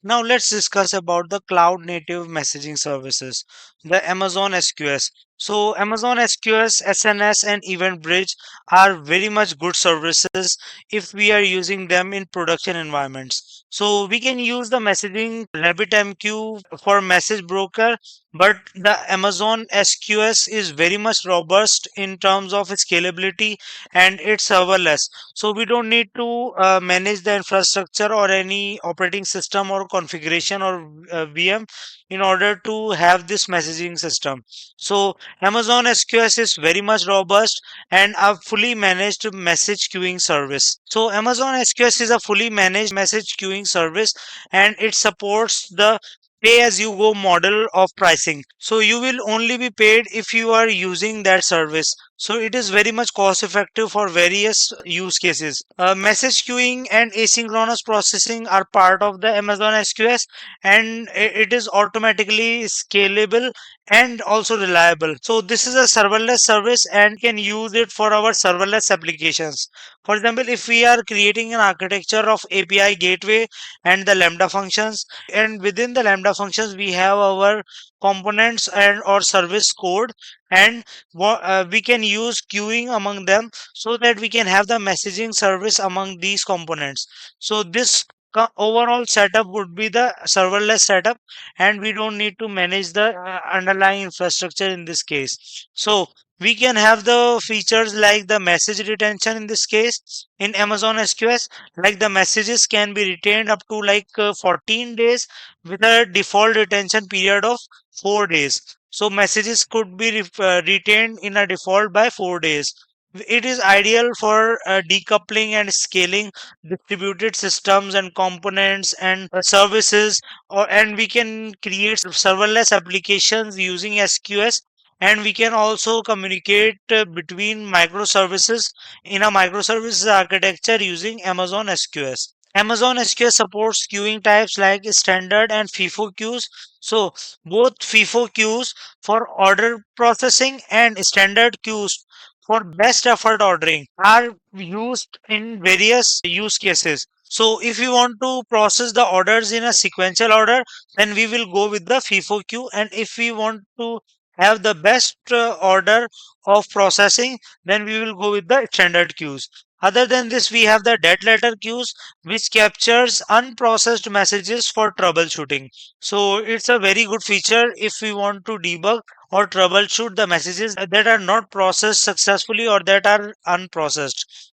Now let's discuss about the cloud native messaging services, the Amazon SQS. So Amazon SQS, SNS and EventBridge are very much good services if we are using them in production environments. So we can use the messaging RabbitMQ for message broker, but the Amazon SQS is very much robust in terms of its scalability and it's serverless. So we don't need to manage the infrastructure or any operating system or configuration or VM in order to have this messaging system. So Amazon SQS is very much robust and a fully managed message queuing service. So Amazon SQS is a fully managed message queuing service and it supports the pay as you go model of pricing. So you will only be paid if you are using that service. So it is very much cost effective for various use cases. Message queuing and asynchronous processing are part of the Amazon SQS, and it is automatically scalable and also reliable. So this is a serverless service and can use it for our serverless applications. For example, if we are creating an architecture of API gateway and the Lambda functions, and within the Lambda functions we have our components and or service code, and we can use queuing among them so that we can have the messaging service among these components. So this overall setup would be the serverless setup, and we don't need to manage the underlying infrastructure in this case. So we can have the features like the message retention in this case in Amazon SQS, like the messages can be retained up to 14 days with a default retention period of 4 days. So messages could be retained in a default by 4 days. It is ideal for decoupling and scaling distributed systems and components and services, and we can create serverless applications using SQS, and we can also communicate between microservices in a microservices architecture using Amazon SQS. Amazon SQS supports queuing types like standard and FIFO queues. So both FIFO queues for order processing and standard queues for best effort ordering are used in various use cases. So if you want to process the orders in a sequential order, then we will go with the FIFO queue. And if we want to have the best order of processing, then we will go with the standard queues. Other than this, we have the dead letter queues, which captures unprocessed messages for troubleshooting. So it's a very good feature if we want to debug or troubleshoot the messages that are not processed successfully or that are unprocessed.